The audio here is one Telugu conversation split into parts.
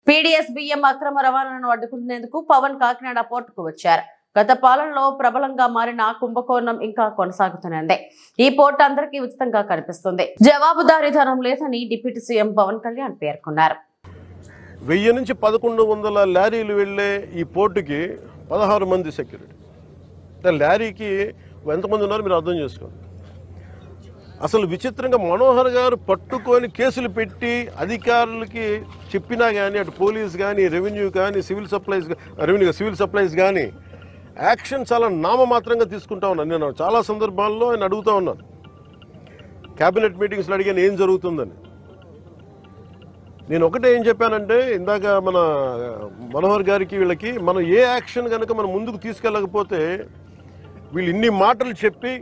పీడీఎస్ బియ్యం అక్రమ రవాణాను అడ్డుకునేందుకు పవన్ కాకినాడ పోర్టుకు వచ్చారు. గత పాలనలో ప్రబలంగా మారిన కుంభకోణం ఇంకా కొనసాగుతున్నది. ఈ పోర్టు అందరికీ ఉచితంగా కనిపిస్తుంది. జవాబుదారీతనం లేదని డిప్యూటీ సీఎం పవన్ కళ్యాణ్ పేర్కొన్నారు. 1000 నుంచి 1100 లారీలు వెళ్లే ఈ పోర్టుకి 16 మంది సెక్యూరిటీ. లారీకి ఎంతమంది ఉన్నారు మీరు అర్థం చేసుకోండి. అసలు విచిత్రంగా మనోహర్ గారు పట్టుకొని కేసులు పెట్టి అధికారులకి చెప్పినా కానీ అటు పోలీస్ కానీ రెవెన్యూ కానీ సివిల్ సప్లైస్ కానీ యాక్షన్ చాలా నామమాత్రంగా తీసుకుంటా ఉన్నాను. నేను చాలా సందర్భాల్లో ఆయన అడుగుతూ ఉన్నాను, క్యాబినెట్ మీటింగ్స్లో అడిగాను ఏం జరుగుతుందని. నేను ఒకటే ఏం చెప్పానంటే, ఇందాక మన మనోహర్ గారికి వీళ్ళకి మనం ఏ యాక్షన్ కనుక మనం ముందుకు తీసుకెళ్ళకపోతే వీళ్ళు ఇన్ని మాటలు చెప్పి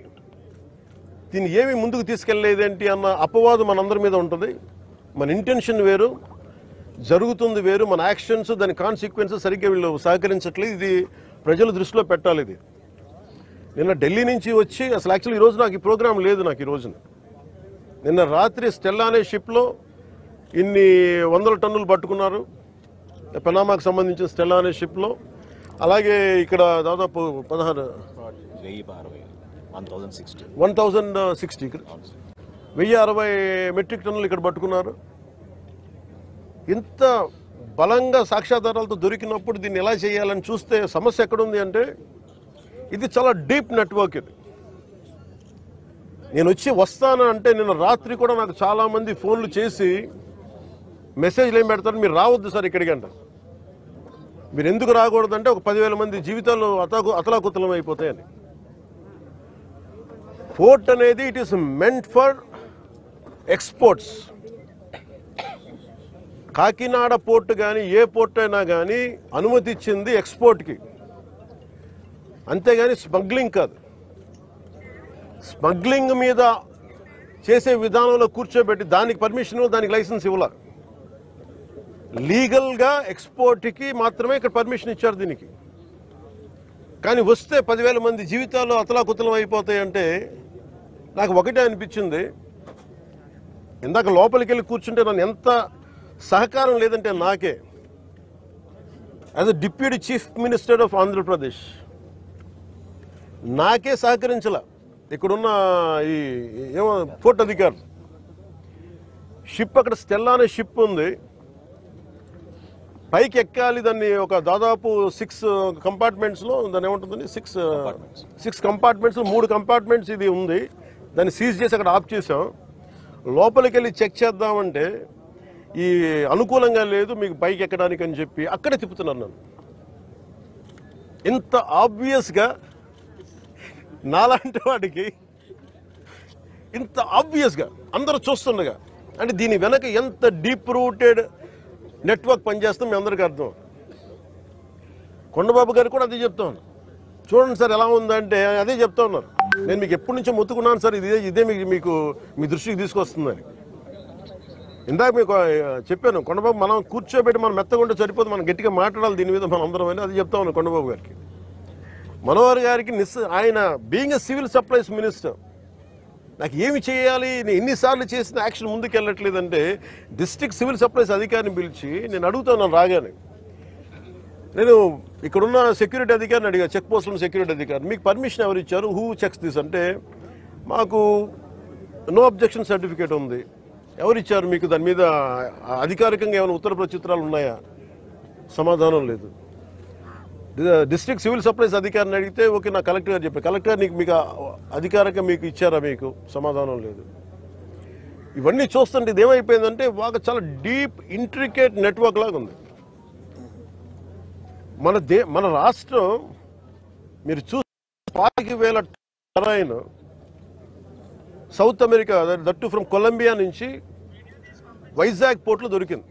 దీన్ని ఏమి ముందుకు తీసుకెళ్ళలేదేంటి అన్న అపవాదం మనందరి మీద ఉంటుంది. మన ఇంటెన్షన్ వేరు, జరుగుతుంది వేరు, మన యాక్షన్స్ దాని కాన్సిక్వెన్సెస్ సరిగ్గా వీళ్ళు సహకరించట్లేదు. ఇది ప్రజల దృష్టిలో పెట్టాలి. ఇది నిన్న ఢిల్లీ నుంచి వచ్చి అసలు యాక్చువల్లీ ఈరోజు నాకు ఈ ప్రోగ్రాం లేదు. నాకు ఈ రోజున నిన్న రాత్రి స్టెల్లా అనే షిప్లో ఇన్ని 100 టన్నులు పట్టుకున్నారు, పనామాకు సంబంధించిన స్టెల్లా అనే షిప్లో. అలాగే ఇక్కడ దాదాపు 1060 మెట్రిక్ టన్నులు ఇక్కడ పట్టుకున్నారు. ఇంత బలంగా సాక్ష్యాధారాలతో దొరికినప్పుడు దీన్ని ఎలా చేయాలని చూస్తే సమస్య ఎక్కడుంది అంటే, ఇది చాలా డీప్ నెట్వర్క్. ఇది నేను వస్తాను అంటే నిన్న రాత్రి కూడా నాకు చాలామంది ఫోన్లు చేసి మెసేజ్లు ఏం పెడతారు, మీరు రావద్దు సార్ ఇక్కడికి అంటారు. మీరు ఎందుకు రాకూడదంటే ఒక 10,000 మంది జీవితాలు అతలాకుతలం అయిపోతాయని. పోర్ట్ అనేది it is meant for exports. Kakinada port కానీ ఏ పోర్ట్ అయినా కానీ అనుమతి ఇచ్చింది ఎక్స్పోర్ట్కి, అంతేగాని స్మగ్లింగ్ కాదు. స్మగ్లింగ్ మీద చేసే విధానంలో కూర్చోబెట్టి దానికి పర్మిషన్, దానికి లైసెన్స్ ఇవ్వాల. లీగల్గా ఎక్స్పోర్ట్కి మాత్రమే ఇక్కడ పర్మిషన్ ఇచ్చారు దీనికి. కానీ వస్తే 10,000 మంది జీవితాలు అతలాకుతలం అయిపోతాయంటే నాకు ఒకటే అనిపించింది. ఇందాక లోపలికి వెళ్ళి కూర్చుంటే నన్ను ఎంత సహకారం లేదంటే నాకే, as a deputy chief minister of Andhra Pradesh నాకే సహకరించాల. ఇక్కడున్న ఈ ఏమో పోర్ట్ అధికారులు, షిప్ అక్కడ స్టెల్లా అనే షిప్ ఉంది, పైకి ఎక్కాలి. దాన్ని ఒక దాదాపు 6 కంపార్ట్మెంట్స్లో దాన్ని ఏముంటుందని 6 కంపార్ట్మెంట్స్లో 3 కంపార్ట్మెంట్స్ ఇది ఉంది. దాన్ని సీజ్ చేసి అక్కడ ఆఫ్ చేసాం. లోపలికి వెళ్ళి చెక్ చేద్దామంటే ఈ అనుకూలంగా లేదు మీకు పైకి ఎక్కడానికి అని చెప్పి అక్కడే తిప్పుతున్నాను నన్ను. ఇంత ఆబ్వియస్గా నాలాంటి వాడికి ఇంత ఆబ్వియస్గా అందరూ చూస్తుండగా, అంటే దీని వెనక ఎంత డీప్ రూటెడ్ నెట్వర్క్ పనిచేస్తాం మీ అందరికీ అర్థం. కొండబాబు గారు కూడా అదే చెప్తా ఉన్నారు. చూడండి సార్ ఎలా ఉందంటే అదే చెప్తా ఉన్నారు. నేను మీకు ఎప్పటి నుంచో మొత్తుకున్నాను సార్, ఇదే మీకు మీ దృష్టికి తీసుకొస్తుందని. ఇందాక మీకు చెప్పాను, కొండబాబు మనం కూర్చోబెట్టి మనం మెత్తగుంటే సరిపోదు, మనం గట్టిగా మాట్లాడాలి దీని మీద మనం అందరం అని. అది చెప్తా ఉన్నాను కొండబాబు గారికి. మనోహర్ గారికి ఆయన being a civil supplies minister నాకు ఏమి చేయాలి, నేను ఎన్నిసార్లు చేసిన యాక్షన్ ముందుకు వెళ్ళట్లేదంటే డిస్ట్రిక్ట్ సివిల్ సప్లైస్ అధికారిని పిలిచి నేను అడుగుతాను రాగానే. నేను ఇక్కడున్న సెక్యూరిటీ అధికారిని అడిగా, చెక్ పోస్టుల సెక్యూరిటీ అధికారి, మీకు పర్మిషన్ ఎవరు ఇచ్చారు, హూ చెక్స్ దిస్ అంటే, మాకు నో అబ్జెక్షన్ సర్టిఫికేట్ ఉంది. ఎవరు ఇచ్చారు మీకు, దాని మీద అధికారికంగా ఏమైనా ఉత్తర ప్రత్యుత్తరాలు ఉన్నాయా? సమాధానం లేదు. డిస్ట్రిక్ట్ సివిల్ సప్లైస్ అధికారిని అడిగితే ఓకే నా కలెక్టర్ గారు చెప్పారు. కలెక్టర్ మీకు అధికారికంగా మీకు ఇచ్చారా, మీకు సమాధానం లేదు. ఇవన్నీ చూస్తుంటే ఇది ఏమైపోయిందంటే చాలా డీప్ ఇంట్రికేట్ నెట్వర్క్ లాగా ఉంది. మన రాష్ట్రం మీరు చూసి 40,000 terrain South America, that from Colombia నుంచి వైజాగ్ పోర్ట్లో దొరికింది.